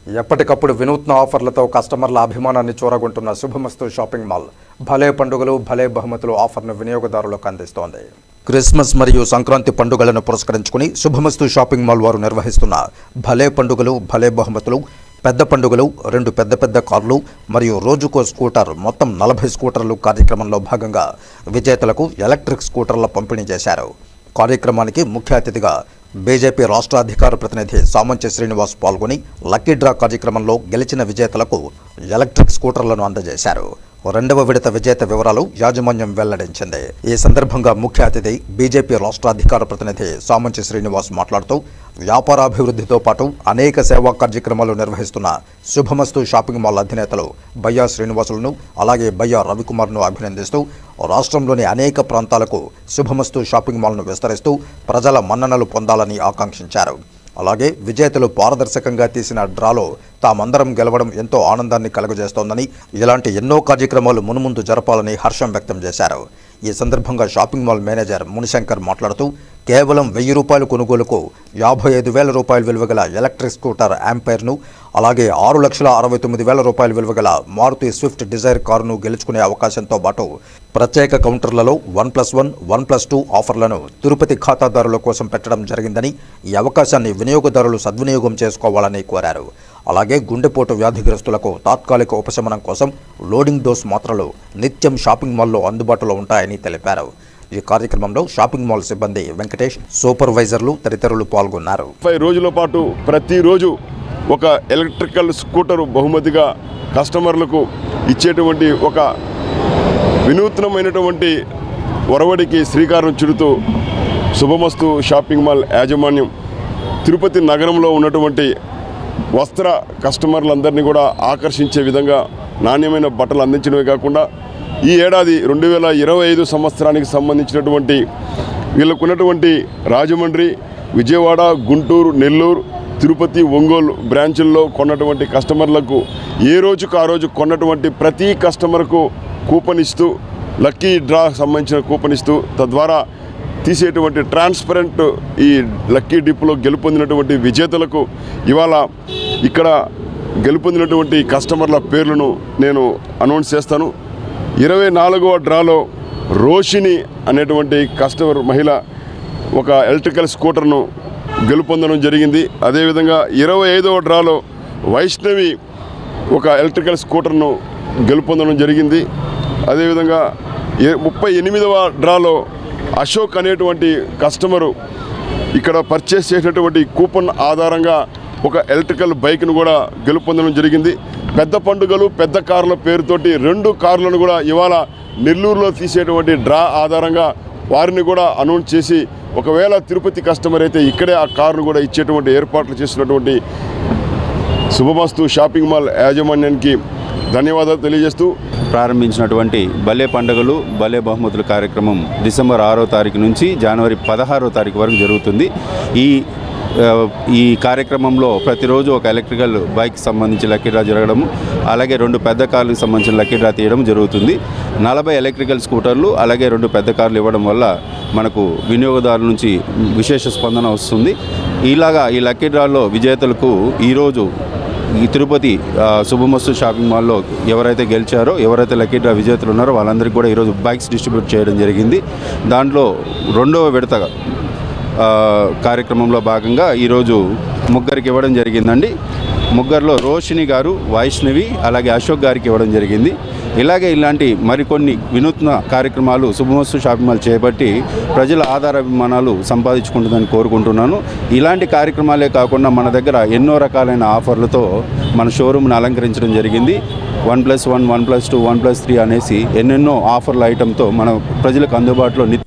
ఎప్పటికప్పుడు వినూత్న ఆఫర్లతో కస్టమర్ల అభిమానాన్ని చూరగొంటున్న శుభమస్తు షాపింగ్ మాల్ భలే పండుగలు భలే బహుమతులు ఆఫర్ను వినియోగదారులకు అందిస్తోంది. క్రిస్మస్ మరియు సంక్రాంతి పండుగలను పురస్కరించుకుని శుభమస్తు షాపింగ్ మాల్ వారు నిర్వహిస్తున్న భలే పండుగలు భలే బహుమతులు పెద్ద పండుగలు 2 పెద్ద కార్లు మరియు రోజుకో స్కూటర్ మొత్తం 40 స్కూటర్లు కార్యక్రమంలో భాగంగా విజేతలకు ఎలక్ట్రిక్ స్కూటర్ల పంపిణీ చేశారు. కార్యక్రమానికి ముఖ్య అతిథిగా బీజేపీ రాష్ట్ర అధికార ప్రతినిధి సామంచి శ్రీనివాస్ పాల్గొని లక్కీ డ్రా కార్యక్రమంలో గెలిచిన విజేతలకు ఎలక్ట్రిక్ స్కూటర్లను అందజేశారు. 2వ విడత విజేత వివరాలు యాజమాన్యం వెల్లడించింది. ఈ సందర్భంగా ముఖ్య అతిథి బీజేపీ రాష్ట్ర అధికార ప్రతినిధి సామంచి శ్రీనివాస్ మాట్లాడుతూ వ్యాపారాభివృద్ధితో పాటు అనేక సేవా కార్యక్రమాలు నిర్వహిస్తున్న శుభమస్తు షాపింగ్ మాల్ అధినేతలు బయ్యా శ్రీనివాసులను అలాగే బయ్యా రవికుమార్ను అభినందిస్తూ రాష్ట్రంలోని అనేక ప్రాంతాలకు శుభమస్తు షాపింగ్ మాల్ను విస్తరిస్తూ ప్రజల మన్ననలు పొందాలని ఆకాంక్షించారు. అలాగే విజేతలు పారదర్శకంగా తీసిన డ్రాలో తామందరం గెలవడం ఎంతో ఆనందాన్ని కలుగజేస్తోందని, ఇలాంటి ఎన్నో కార్యక్రమాలు మున్ముందు జరపాలని హర్షం వ్యక్తం చేశారు. ఈ సందర్భంగా షాపింగ్ మాల్ మేనేజర్ మునిశంకర్ మాట్లాడుతూ కేవలం 1000 రూపాయల కొనుగోలుకు 55,000 రూపాయల విలువ గల ఎలక్ట్రిక్ స్కూటర్ యాంపైర్ను అలాగే 6,69,000 రూపాయల విలువ గల మారుతి స్విఫ్ట్ డిజైర్ కారును గెలుచుకునే అవకాశంతో పాటు ప్రత్యేక కౌంటర్లలో 1+1, 1+2 ఆఫర్లను తిరుపతి ఖాతాదారుల కోసం పెట్టడం జరిగిందని, ఈ అవకాశాన్ని వినియోగదారులు సద్వినియోగం చేసుకోవాలని కోరారు. అలాగే గుండెపోటు వ్యాధిగ్రస్తులకు తాత్కాలిక ఉపశమనం కోసం లోడింగ్ డోస్ మాత్రలు నిత్యం షాపింగ్ మాల్లో అందుబాటులో ఉంటాయని తెలిపారు. ఈ కార్యక్రమంలో షాపింగ్ మాల్ సిబ్బంది వెంకటేష్, సూపర్వైజర్లు తదితరులు పాల్గొన్నారు. 5 రోజుల పాటు ప్రతిరోజు ఒక ఎలక్ట్రికల్ స్కూటర్ బహుమతిగా కస్టమర్లకు ఇచ్చేటువంటి ఒక వినూత్నమైనటువంటి ఒరవడికి శ్రీకారం చుడుతూ శుభమస్తు షాపింగ్ మాల్ యాజమాన్యం తిరుపతి నగరంలో ఉన్నటువంటి వస్త్ర కస్టమర్లందరినీ కూడా ఆకర్షించే విధంగా నాణ్యమైన బట్టలు అందించడమే కాకుండా ఈ ఏడాది 2025 సంవత్సరానికి సంబంధించినటువంటి వీళ్ళకున్నటువంటి రాజమండ్రి, విజయవాడ, గుంటూరు, నెల్లూరు, తిరుపతి, ఒంగోలు బ్రాంచుల్లో కొన్నటువంటి కస్టమర్లకు ఏ రోజుకు ఆ రోజు కొన్నటువంటి ప్రతి కస్టమర్కు కూపన్ ఇస్తూ లక్కీ డ్రా సంబంధించిన కూపన్ ఇస్తూ తద్వారా తీసేటువంటి ట్రాన్స్పరెంట్ ఈ లక్కీ డిప్లో గెలుపొందినటువంటి విజేతలకు ఇవాళ ఇక్కడ గెలుపొందినటువంటి కస్టమర్ల పేర్లను నేను అనౌన్స్ చేస్తాను. 24వ డ్రాలో రోషిని అనేటువంటి కస్టమర్ మహిళ ఒక ఎలక్ట్రికల్ స్కూటర్ను గెలుపొందడం జరిగింది. అదేవిధంగా 25వ డ్రాలో వైష్ణవి ఒక ఎలక్ట్రికల్ స్కూటర్ను గెలుపొందడం జరిగింది. అదేవిధంగా 38వ డ్రాలో అశోక్ అనేటువంటి కస్టమరు ఇక్కడ పర్చేస్ చేసినటువంటి కూపన్ ఆధారంగా ఒక ఎలక్ట్రికల్ బైక్ను కూడా గెలుపొందడం జరిగింది. పెద్ద పండుగలు పెద్ద కార్ల పేరుతోటి 2 కార్లను కూడా ఇవాళ నెల్లూరులో తీసేటువంటి డ్రా ఆధారంగా వారిని కూడా అనౌన్స్ చేసి ఒకవేళ తిరుపతి కస్టమర్ అయితే ఇక్కడే ఆ కారును కూడా ఇచ్చేటువంటి ఏర్పాట్లు చేసినటువంటి శుభమస్తు షాపింగ్ మాల్ యాజమాన్యానికి ధన్యవాదాలు తెలియజేస్తూ ప్రారంభించినటువంటి భలే పండుగలు భలే బహుమతుల కార్యక్రమం డిసెంబర్ 6వ తారీఖు నుంచి జనవరి 16వ తారీఖు వరకు జరుగుతుంది. ఈ కార్యక్రమంలో ప్రతిరోజు ఒక ఎలక్ట్రికల్ బైక్ సంబంధించి లక్కీ డ్రా జరగడము, అలాగే 2 పెద్ద కార్లకు సంబంధించిన లక్కీ డ్రా తీయడం జరుగుతుంది. 40 ఎలక్ట్రికల్ స్కూటర్లు అలాగే 2 పెద్ద కార్లు ఇవ్వడం వల్ల మనకు వినియోగదారుల నుంచి విశేష స్పందన వస్తుంది. ఇలాగా ఈ లక్కీ డ్రాలో విజేతలకు ఈరోజు ఈ తిరుపతి శుభమస్తు షాపింగ్ మాల్లో ఎవరైతే గెలిచారో, ఎవరైతే లక్కీ డ్రా విజేతలు ఉన్నారో వాళ్ళందరికీ కూడా ఈరోజు బైక్స్ డిస్ట్రిబ్యూట్ చేయడం జరిగింది. దాంట్లో 2వ విడత కార్యక్రమంలో భాగంగా ఈరోజు ముగ్గురికి ఇవ్వడం జరిగిందండి. ముగ్గురులో రోషిని గారు, వైష్ణవి అలాగే అశోక్ గారికి ఇవ్వడం జరిగింది. ఇలాంటి మరికొన్ని వినూత్న కార్యక్రమాలు శుభమస్తు షాపింగ్ మాల్ చేపట్టి ప్రజల ఆధారాభిమానాలు సంపాదించుకుంటుందని కోరుకుంటున్నాను. ఇలాంటి కార్యక్రమాలే కాకుండా మన దగ్గర ఎన్నో రకాలైన ఆఫర్లతో మన షోరూమ్ని అలంకరించడం జరిగింది. 1+1, 1+2, 1+3 అనేసి ఎన్నెన్నో ఆఫర్ల ఐటెంతో మన ప్రజలకు అందుబాటులో